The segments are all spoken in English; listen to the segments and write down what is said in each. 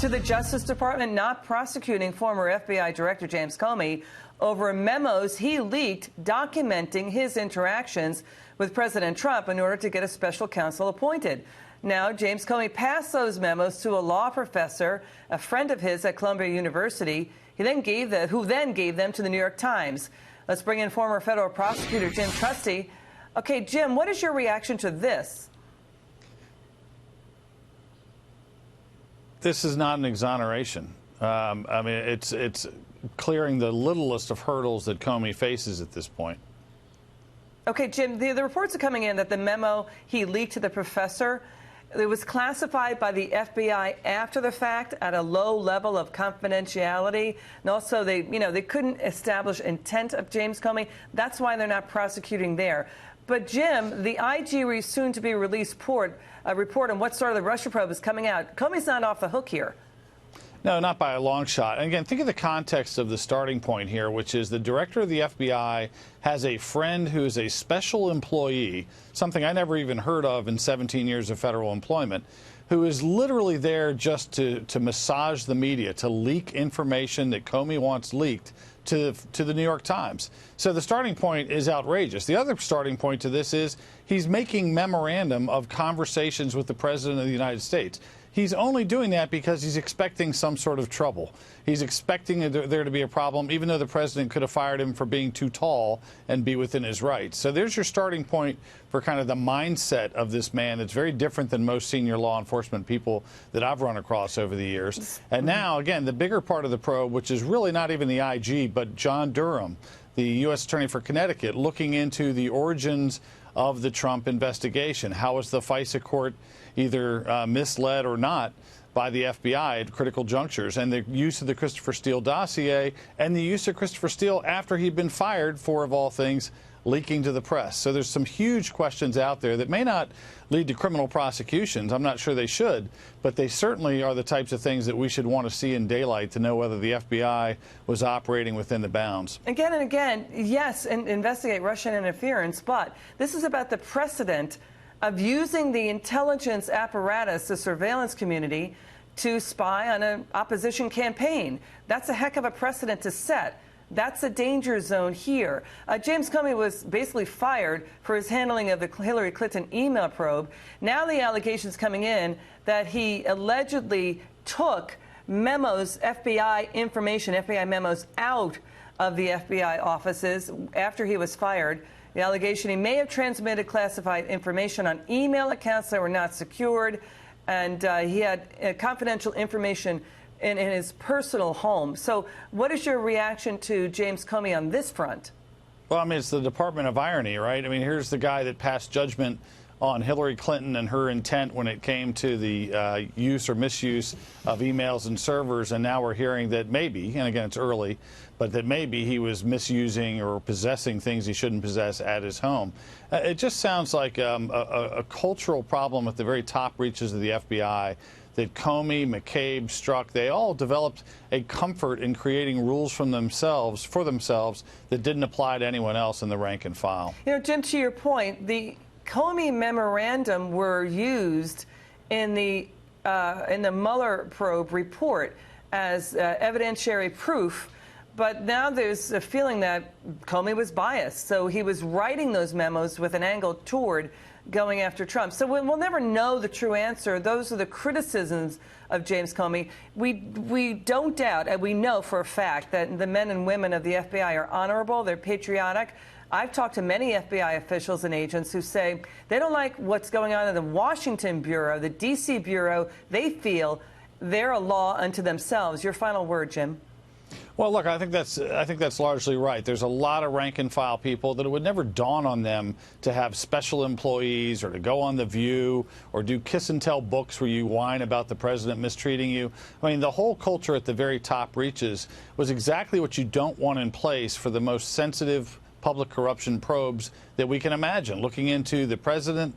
To the Justice Department not prosecuting former FBI Director James Comey over memos he leaked documenting his interactions with President Trump in order to get a special counsel appointed. Now, James Comey passed those memos to a law professor, a friend of his at Columbia University, who then gave them to the New York Times. Let's bring in former federal prosecutor Jim Trusty. Okay, Jim, what is your reaction to this? This is not an exoneration. I mean, it's clearing the littlest of hurdles that Comey faces at this point. Okay, Jim, the reports are coming in that the memo he leaked to the professor, it was classified by the FBI after the fact at a low level of confidentiality. And also, they couldn't establish intent of James Comey. That's why they're not prosecuting there. But, Jim, the IG soon-to-be released report on what started the Russia probe is coming out. Comey's not off the hook here. No, not by a long shot. And again, think of the context of the starting point here, which is the director of the FBI has a friend who is a special employee, something I never even heard of in 17 years of federal employment, who is literally there just to massage the media, to leak information that Comey wants leaked to the New York Times. So the starting point is outrageous. The other starting point to this is he's making memorandum of conversations with the President of the United States. He's only doing that because he's expecting some sort of trouble. He's expecting there to be a problem, even though the president could have fired him for being too tall and be within his rights. So there's your starting point for kind of the mindset of this man. It's very different than most senior law enforcement people that I've run across over the years. And now, again, the bigger part of the probe, which is really not even the IG, but John Durham, the U.S. Attorney for Connecticut, looking into the origins of the Trump investigation. How was the FISA court either misled or not by the FBI at critical junctures, and the use of the Christopher Steele dossier and the use of Christopher Steele after he'd been fired for, of all things, leaking to the press. So there's some huge questions out there that may not lead to criminal prosecutions. I'm not sure they should, but they certainly are the types of things that we should want to see in daylight to know whether the FBI was operating within the bounds. Again and again, yes, and investigate Russian interference, but this is about the precedent of using the intelligence apparatus, the surveillance community, to spy on an opposition campaign. That's a heck of a precedent to set. That's a danger zone here. James Comey was basically fired for his handling of the Hillary Clinton email probe. Now the allegations coming in that he allegedly took memos, FBI information, FBI memos out of the FBI offices after he was fired. The allegation he may have transmitted classified information on email accounts that were not secured, and he had confidential information in his personal home. So what is your reaction to James Comey on this front? Well, I mean, it's the Department of Irony, right? I mean, here's the guy that passed judgment on Hillary Clinton and her intent when it came to the use or misuse of emails and servers, and now we're hearing that maybe, and again, it's early, but that maybe he was misusing or possessing things he shouldn't possess at his home. It just sounds like a cultural problem at the very top reaches of the FBI that Comey, McCabe, Strzok, they all developed a comfort in creating rules for themselves that didn't apply to anyone else in the rank and file. You know, Jim, to your point, the Comey memorandum were used in the Mueller probe report as evidentiary proof, but now there's a feeling that Comey was biased. So he was writing those memos with an angle toward going after Trump. So we'll never know the true answer. Those are the criticisms of James Comey. We don't doubt, and we know for a fact, that the men and women of the FBI are honorable, they're patriotic. I've talked to many FBI officials and agents who say they don't like what's going on in the Washington Bureau, the D.C. Bureau. They feel they're a law unto themselves. Your final word, Jim. Well, look, I think that's largely right. There's a lot of rank and file people that it would never dawn on them to have special employees or to go on The View or do kiss and tell books where you whine about the president mistreating you. I mean, the whole culture at the very top reaches was exactly what you don't want in place for the most sensitive public corruption probes that we can imagine, looking into the president,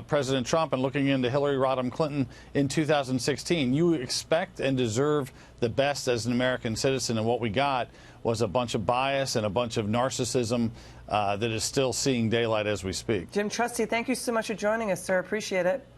President Trump, and looking into Hillary Rodham Clinton in 2016. You expect and deserve the best as an American citizen, and what we got was a bunch of bias and a bunch of narcissism that is still seeing daylight as we speak. Jim Trusty, thank you so much for joining us, sir. Appreciate it.